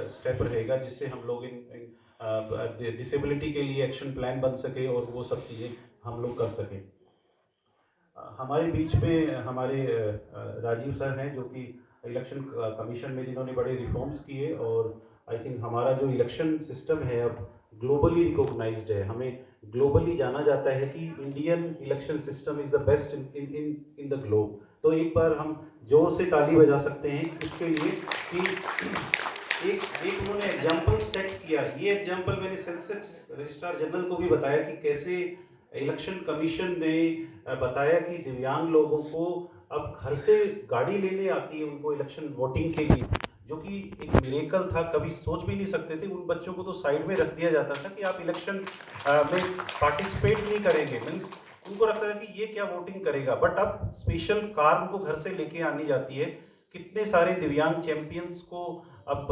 Step रहेगा जिससे हम लोग डिसेबिलिटी के लिए एक्शन प्लान बन सके और वो सब चीज़ें हम लोग कर सकें। हमारे बीच में हमारे राजीव सर हैं जो कि इलेक्शन कमीशन में जिन्होंने बड़े रिफॉर्म्स किए और आई थिंक हमारा जो इलेक्शन सिस्टम है अब ग्लोबली रिकॉग्नाइज्ड है। हमें ग्लोबली जाना जाता है कि Indian election system is the best in in in in the globe. तो एक बार हम जोर से ताली बजा सकते हैं उसके लिए कि एक एक उन्होंने एग्जाम्पल सेट किया। ये एग्जाम्पल मैंने सेंसस रजिस्ट्रार जनरल को भी बताया कि कैसे इलेक्शन कमीशन ने बताया कि दिव्यांग लोगों को अब घर से गाड़ी लेने आती है उनको इलेक्शन वोटिंग के लिए, जो कि एक मिरेकल था। कभी सोच भी नहीं सकते थे। उन बच्चों को तो साइड में रख दिया जाता था कि आप इलेक्शन में पार्टिसिपेट नहीं करेंगे। मीन्स उनको लगता था कि ये क्या वोटिंग करेगा, बट अब स्पेशल कार उनको घर से लेके आनी जाती है। कितने सारे दिव्यांग चैंपियंस को अब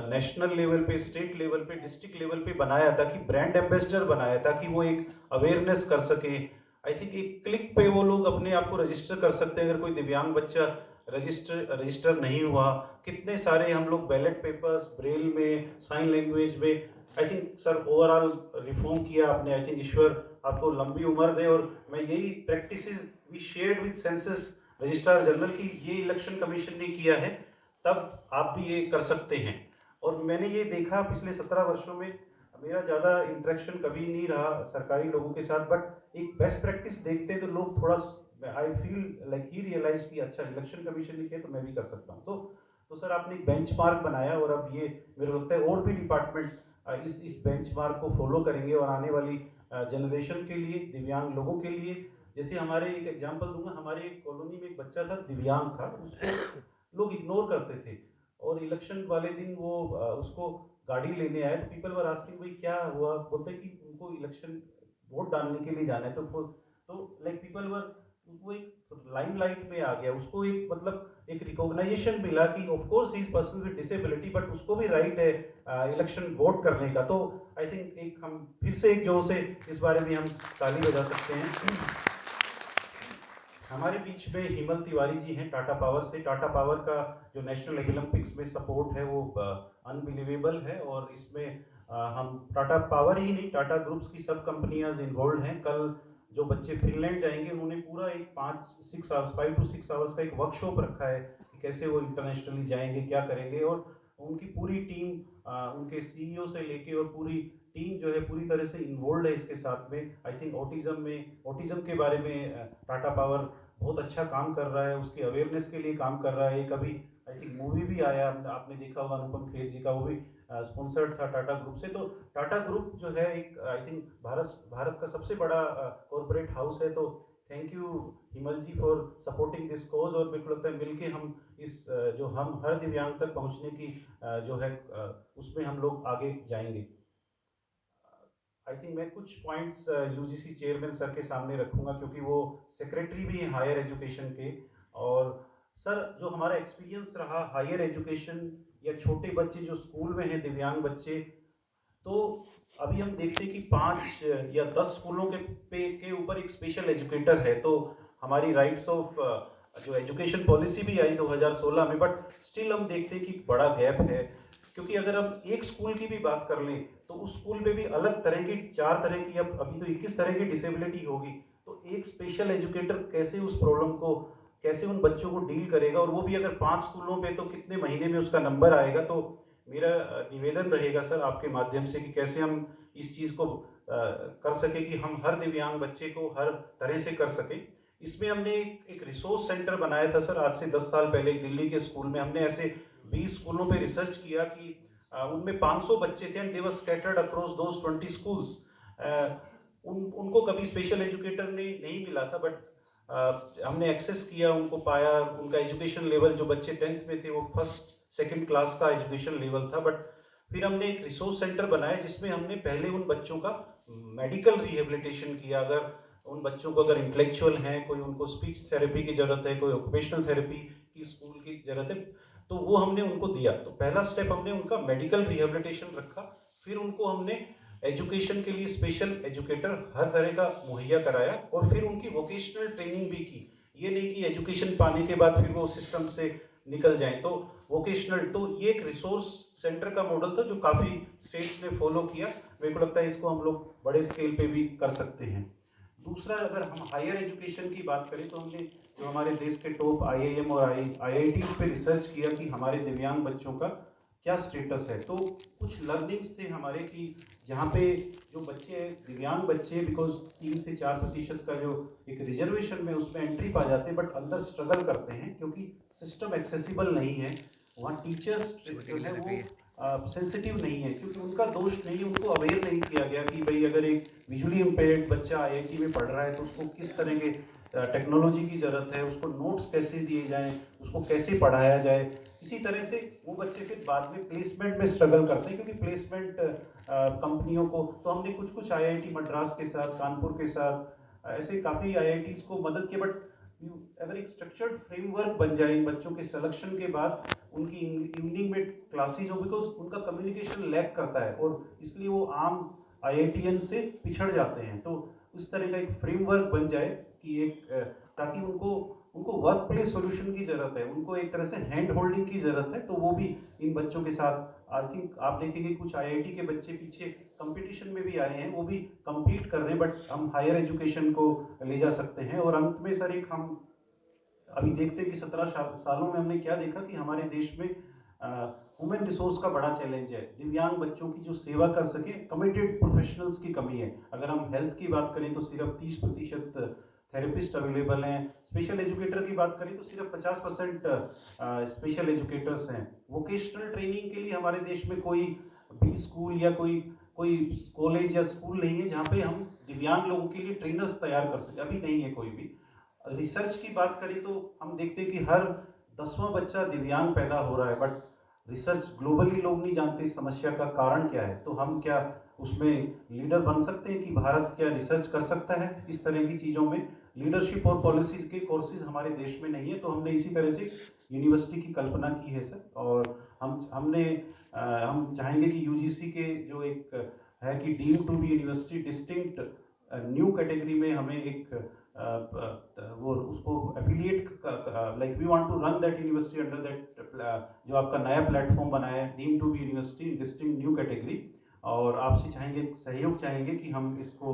नेशनल लेवल पे, स्टेट लेवल पे, डिस्ट्रिक्ट लेवल पे बनाया था कि ब्रांड एम्बेसडर बनाया था कि वो एक अवेयरनेस कर सके। आई थिंक एक क्लिक पे वो लोग अपने आप को रजिस्टर कर सकते हैं अगर कोई दिव्यांग बच्चा रजिस्टर नहीं हुआ। कितने सारे हम लोग बैलेट पेपर्स ब्रेल में, साइन लैंग्वेज में, I think sir overall reform किया आपने। आई थिंक ईश्वर आपको लंबी उम्र दे और मैं यही practice we shared with census registrar general की ये इलेक्शन कमीशन ने किया है, तब आप भी ये कर सकते हैं। और मैंने ये देखा पिछले 17 वर्षों में, मेरा ज़्यादा इंटरेक्शन कभी नहीं रहा सरकारी लोगों के साथ, बट एक बेस्ट प्रैक्टिस देखते हैं तो लोग थोड़ा, I feel like he realise कि अच्छा इलेक्शन कमीशन ने किया तो मैं भी कर सकता हूँ। तो सर आपने एक बेंचमार्क बनाया और अब ये मेरे को लगता है और भी डिपार्टमेंट इस बेंचमार्क को फॉलो करेंगे और आने वाली जनरेशन के लिए, दिव्यांग लोगों के लिए। जैसे हमारे एक एग्जांपल दूंगा, हमारे एक कॉलोनी में एक बच्चा था, दिव्यांग था, उसको लोग इग्नोर करते थे और इलेक्शन वाले दिन वो उसको गाड़ी लेने आए तो पीपल वर आस्किंग भाई क्या हुआ, बोलते कि उनको इलेक्शन वोट डालने के लिए जाना है। तो लाइक पीपल वर, वो एक लाइमलाइट में आ गया, उसको एक मतलब एक रिकॉग्नाइजेशन मिला कि of course he is person with disability but उसको भी राइट है इलेक्शन वोट करने का। तो आई थिंक एक हम फिर से एक जोर से इस बारे में हम ताली बजा सकते हैं। हमारे बीच में हिमल तिवारी जी हैं टाटा पावर से। टाटा पावर का जो नेशनल ओलंपिक्स में सपोर्ट है वो अनबिलीवेबल है और इसमें हम टाटा पावर ही नहीं, टाटा ग्रुप्स की सब कंपनियां इन्वॉल्व हैं। कल जो बच्चे फिनलैंड जाएंगे उन्होंने पूरा एक 5 to 6 आवर्स का एक वर्कशॉप रखा है कि कैसे वो इंटरनेशनली जाएंगे, क्या करेंगे। और उनकी पूरी टीम, उनके सीईओ से लेके और पूरी टीम जो है पूरी तरह से इन्वॉल्व है इसके साथ में। आई थिंक ऑटिज्म के बारे में टाटा पावर बहुत अच्छा काम कर रहा है, उसकी अवेयरनेस के लिए काम कर रहा है। एक अभी आई थिंक मूवी भी आया, आपने देखा होगा अनुपम खेर जी का, वो भी स्पॉन्सर्ड था टाटा ग्रुप से। तो टाटा ग्रुप जो है एक आई थिंक भारत का सबसे बड़ा कॉरपोरेट हाउस है। तो thank you Himal ji for supporting this cause. और मेरे को लगता है मिलके हम इस जो हम हर दिव्यांग तक पहुंचने की जो है उसमें हम लोग आगे जाएंगे। आई थिंक मैं कुछ पॉइंट्स यूजीसी चेयरमैन सर के सामने रखूंगा क्योंकि वो सेक्रेटरी भी हैं हायर एजुकेशन के। और सर जो हमारा एक्सपीरियंस रहा हायर एजुकेशन या छोटे बच्चे जो स्कूल में हैं दिव्यांग बच्चे, तो अभी हम देखते हैं कि 5 या 10 स्कूलों के ऊपर एक स्पेशल एजुकेटर है। तो हमारी राइट्स ऑफ जो एजुकेशन पॉलिसी भी आई 2016 में, बट स्टिल हम देखते हैं कि बड़ा गैप है। क्योंकि अगर हम एक स्कूल की भी बात कर लें तो उस स्कूल में भी अलग तरह की 4 तरह की, अब अभी तो 21 तरह की डिसेबिलिटी होगी। तो एक स्पेशल एजुकेटर कैसे उस प्रॉब्लम को, कैसे उन बच्चों को डील करेगा, और वो भी अगर 5 स्कूलों पे, तो कितने महीने में उसका नंबर आएगा। तो मेरा निवेदन रहेगा सर आपके माध्यम से कि कैसे हम इस चीज़ को कर सके कि हम हर दिव्यांग बच्चे को हर तरह से कर सकें। इसमें हमने एक रिसोर्स सेंटर बनाया था सर, आज से 10 साल पहले दिल्ली के स्कूल में। हमने ऐसे 20 स्कूलों पे रिसर्च किया कि उनमें 500 बच्चे थे and they were scattered across those 20 schools. उनको कभी स्पेशल एजुकेटर ने नहीं मिला था, बट हमने एक्सेस किया, उनको पाया। उनका एजुकेशन लेवल, जो बच्चे 10th में थे वो फर्स्ट सेकंड क्लास का एजुकेशन लेवल था। बट फिर हमने एक रिसोर्स सेंटर बनाया जिसमें हमने पहले उन बच्चों का मेडिकल रिहेबिलिटेशन किया। अगर उन बच्चों को अगर इंटेलेक्चुअल हैं, कोई उनको स्पीच थेरेपी की ज़रूरत है, कोई ऑक्यूपेशनल थेरेपी की स्कूल की ज़रूरत है, तो वो हमने उनको दिया। तो पहला स्टेप हमने उनका मेडिकल रिहेबिलिटेशन रखा। फिर उनको हमने एजुकेशन के लिए स्पेशल एजुकेटर हर तरह का मुहैया कराया और फिर उनकी वोकेशनल ट्रेनिंग भी की। ये नहीं कि एजुकेशन पाने के बाद फिर वो सिस्टम से निकल जाएं। तो वोकेशनल, तो ये एक रिसोर्स सेंटर का मॉडल था जो काफ़ी स्टेट्स ने फॉलो किया। मेरे को लगता है इसको हम लोग बड़े स्केल पे भी कर सकते हैं। दूसरा, अगर हम हायर एजुकेशन की बात करें तो हमने जो हमारे देश के टॉप आईआईएम और आईआईटीज पे रिसर्च किया कि हमारे दिव्यांग बच्चों का क्या स्टेटस है। तो कुछ लर्निंग्स थे हमारे कि जहाँ पे जो बच्चे दिव्यांग बच्चे, बिकॉज 3 से 4% का जो एक रिजर्वेशन में उसमें एंट्री पा जाते हैं, बट अंदर स्ट्रगल करते हैं क्योंकि सिस्टम एक्सेसिबल नहीं है। वहाँ टीचर्स जो है वो सेंसिटिव नहीं है, क्योंकि उनका दोष नहीं है, उनको अवेयर नहीं किया गया कि भाई अगर एक विजुअली इम्पेयर्ड बच्चा आईआईटी में पढ़ रहा है तो उसको किस तरह के टेक्नोलॉजी की ज़रूरत है, उसको नोट्स कैसे दिए जाएं, उसको कैसे पढ़ाया जाए। इसी तरह से वो बच्चे फिर बाद में प्लेसमेंट में स्ट्रगल करते हैं, क्योंकि प्लेसमेंट कंपनियों को, तो हमने कुछ कुछ आईआईटी मद्रास के साथ, कानपुर के साथ ऐसे काफ़ी आईआईटीज को मदद की। बट अगर एक स्ट्रक्चर्ड फ्रेमवर्क बन जाए इन बच्चों के सिलेक्शन के बाद, उनकी इवनिंग में क्लासेज हो, बिकॉज उनका कम्युनिकेशन लैक करता है और इसलिए वो आम आईआईटीएन से पिछड़ जाते हैं। तो उस तरह का एक फ्रेमवर्क बन जाए कि एक ताकि उनको उनको वर्क प्लेस सोल्यूशन की ज़रूरत है, उनको एक तरह से हैंड होल्डिंग की ज़रूरत है, तो वो भी इन बच्चों के साथ आई थिंक आप देखेंगे कुछ आईआईटी के बच्चे पीछे कंपटीशन में भी आए हैं, वो भी compete कर रहे हैं, बट हम हायर एजुकेशन को ले जा सकते हैं। और अंत में सर एक हम अभी देखते हैं कि 17 सालों में हमने क्या देखा कि हमारे देश में ह्यूमन रिसोर्स का बड़ा चैलेंज है। दिव्यांग बच्चों की जो सेवा कर सके कमिटेड प्रोफेशनल्स की कमी है। अगर हम हेल्थ की बात करें तो सिर्फ 30% थेरेपिस्ट अवेलेबल हैं। स्पेशल एजुकेटर की बात करें तो सिर्फ 50% स्पेशल एजुकेटर्स हैं। वोकेशनल ट्रेनिंग के लिए हमारे देश में कोई भी स्कूल या कोई कोई कॉलेज या स्कूल नहीं है जहाँ पे हम दिव्यांग लोगों के लिए ट्रेनर्स तैयार कर सके, अभी नहीं है कोई भी। रिसर्च की बात करें तो हम देखते हैं कि हर 10वां बच्चा दिव्यांग पैदा हो रहा है, बट रिसर्च ग्लोबली लोग नहीं जानते इस समस्या का कारण क्या है। तो हम क्या उसमें लीडर बन सकते हैं कि भारत क्या रिसर्च कर सकता है इस तरह की चीज़ों में। लीडरशिप और पॉलिसीज के कोर्सेज हमारे देश में नहीं है, तो हमने इसी तरह से यूनिवर्सिटी की कल्पना की है सर। और हम चाहेंगे कि यूजीसी के जो एक है कि deemed to be university distinct new category में हमें एक वो उसको affiliate like we want to run that university under that जो आपका नया प्लेटफॉर्म बनाया है deemed to be university distinct new category. और आपसे चाहेंगे, सहयोग चाहेंगे कि हम इसको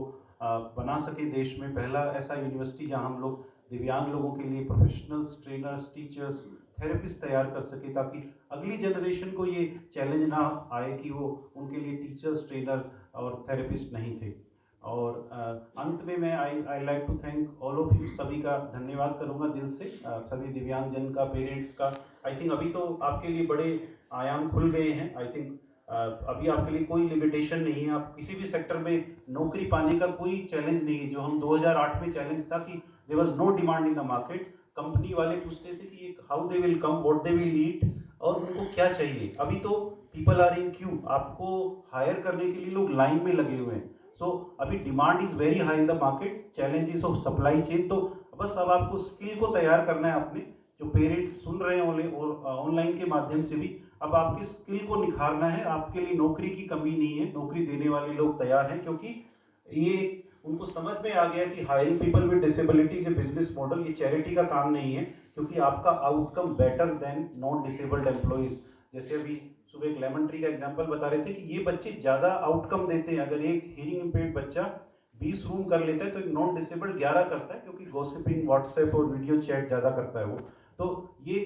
बना सके देश में पहला ऐसा यूनिवर्सिटी जहां हम लोग दिव्यांग लोगों के लिए प्रोफेशनल्स, ट्रेनर्स, टीचर्स, थेरेपिस्ट तैयार कर सके, ताकि अगली जनरेशन को ये चैलेंज ना आए कि वो उनके लिए टीचर्स, ट्रेनर और थेरेपिस्ट नहीं थे। और अंत में मैं I like to thank all of you, सभी का धन्यवाद करूंगा दिल से, सभी दिव्यांगजन का, पेरेंट्स का। आई थिंक अभी तो आपके लिए बड़े आयाम खुल गए हैं। आई थिंक अभी आपके लिए कोई लिमिटेशन नहीं है, आप किसी भी सेक्टर में नौकरी पाने का कोई चैलेंज नहीं है। जो हम 2008 में चैलेंज था कि there was no demand in the market, company वाले पूछते थे कि how they will come, what they will eat, और उनको क्या चाहिए। अभी तो पीपल आर इन क्यू, आपको हायर करने के लिए लोग लाइन में लगे हुए हैं। सो अभी demand is very high in the market, challenges of supply chain. तो बस अब आपको स्किल को तैयार करना है अपने, जो पेरेंट्स सुन रहे हैं और ऑनलाइन के माध्यम से भी, अब आपकी स्किल को निखारना है। आपके लिए नौकरी की कमी नहीं है, नौकरी देने वाले लोग तैयार हैं, क्योंकि ये उनको समझ में आ गया कि hiring people with disability is a business model, ये चैरिटी का काम नहीं है, क्योंकि आपका outcome better than non disabled employees. जैसे अभी सुबह एक लेमन ट्री का एग्जांपल बता रहे थे कि ये बच्चे ज़्यादा आउटकम देते हैं। अगर एक हियरिंग इम्पेयर्ड बच्चा 20 रूम कर लेता है तो एक नॉन डिसेबल्ड 11 करता है, क्योंकि गॉसिपिंग, व्हाट्सएप और वीडियो चैट ज़्यादा करता है वो। तो ये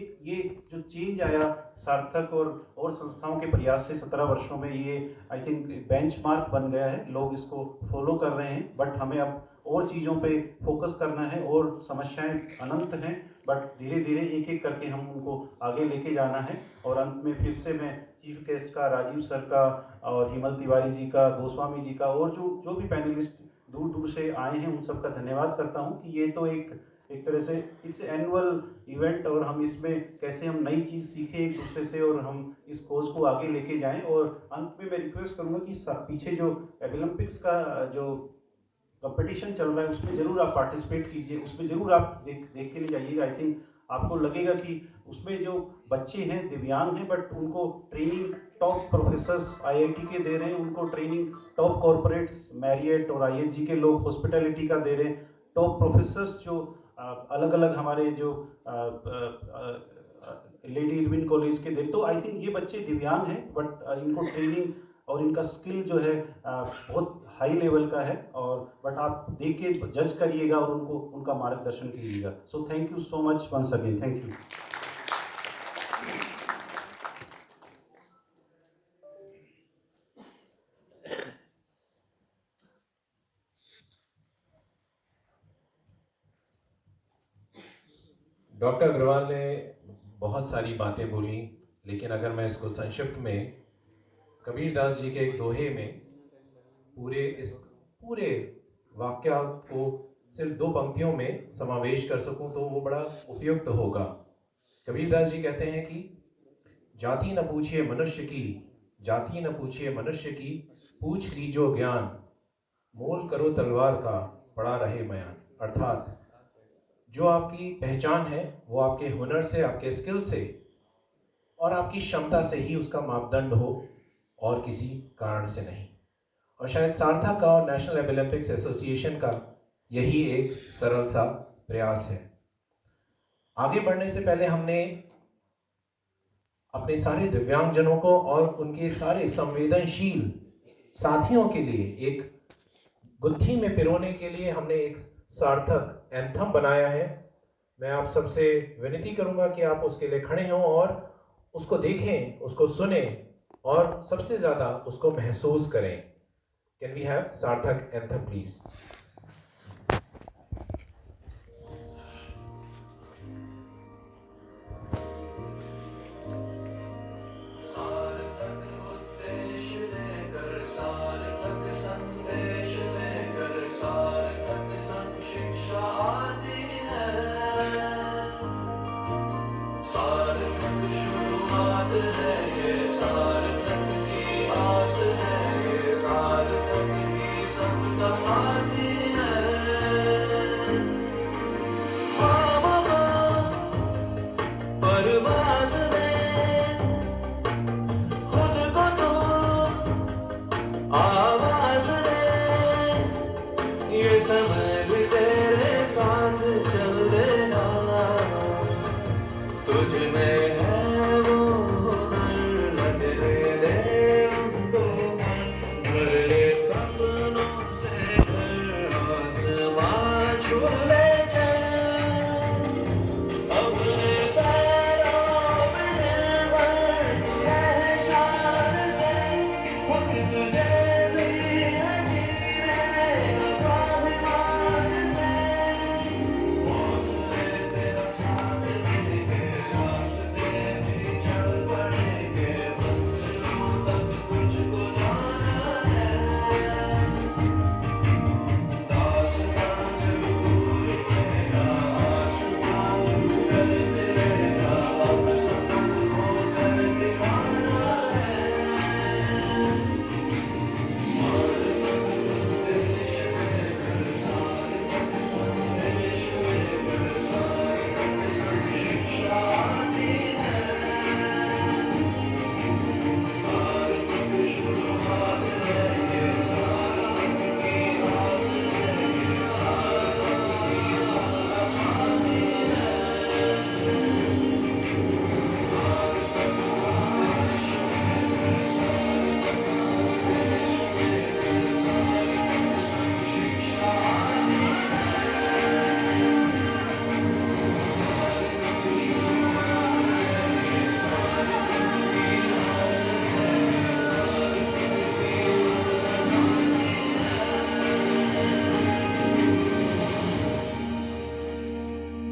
जो चेंज आया सार्थक और संस्थाओं के प्रयास से 17 वर्षों में, ये आई थिंक बेंचमार्क बन गया है, लोग इसको फॉलो कर रहे हैं। बट हमें अब और चीज़ों पे फोकस करना है, और समस्याएं अनंत हैं, बट धीरे धीरे एक एक करके हम उनको आगे लेके जाना है। और अंत में फिर से मैं चीफ गेस्ट का, राजीव सर का और हिमल तिवारी जी का, गोस्वामी जी का, और जो भी पैनलिस्ट दूर दूर से आए हैं उन सबका धन्यवाद करता हूं कि ये तो एक तरह से इट्स एनुअल इवेंट, और हम इसमें कैसे हम नई चीज़ सीखें एक दूसरे से और हम इस कोर्स को आगे लेके जाएं। और अंत में मैं रिक्वेस्ट करूंगा कि पीछे जो ओलंपिक्स का जो कंपटीशन चल रहा है उसमें जरूर आप पार्टिसिपेट कीजिए, उसमें जरूर आप देख के लिए जाइएगा। आई थिंक आपको लगेगा कि उसमें जो बच्चे हैं दिव्यांग हैं, बट उनको ट्रेनिंग टॉप प्रोफेसर्स आईआईटी के दे रहे हैं, उनको ट्रेनिंग टॉप कॉरपोरेट्स मैरियट और आईएचजी के लोग हॉस्पिटैलिटी का दे रहे हैं, टॉप प्रोफेसर्स जो अलग अलग हमारे जो लेडी इरविन कॉलेज के देख, तो आई थिंक ये बच्चे दिव्यांग हैं बट इनको ट्रेनिंग और इनका स्किल जो है बहुत हाई लेवल का है, और बट आप देख के जज करिएगा और उनको उनका मार्गदर्शन कीजिएगा। So thank you so much once again, thank you. Doctor Agrawal ने बहुत सारी बातें बोली, लेकिन अगर मैं इसको संक्षिप्त में कबीरदास जी के एक दोहे में पूरे वाक्य को सिर्फ 2 पंक्तियों में समावेश कर सकूं तो वो बड़ा उपयुक्त होगा। कबीरदास जी कहते हैं कि जाति न पूछिए मनुष्य की, जाति न पूछिए मनुष्य की, पूछ लीजो ज्ञान, मोल करो तलवार का, पड़ा रहे बयान। अर्थात जो आपकी पहचान है वो आपके हुनर से, आपके स्किल से और आपकी क्षमता से ही उसका मापदंड हो, और किसी कारण से नहीं। और शायद सार्थक का और नेशनल एपिलेप्टिक्स एसोसिएशन का यही एक सरल सा प्रयास है। आगे बढ़ने से पहले हमने अपने सारे दिव्यांगजनों को और उनके सारे संवेदनशील साथियों के लिए एक गुत्थी में पिरोने के लिए हमने एक सार्थक एंथम बनाया है। मैं आप सबसे विनती करूंगा कि आप उसके लिए खड़े हों और उसको देखें, उसको सुने और सबसे ज्यादा उसको महसूस करें। कैन वी हैव सार्थक एंथम प्लीज?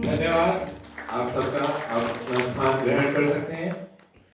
धन्यवाद आप सबका। आप अपना स्थान ग्रहण कर सकते हैं।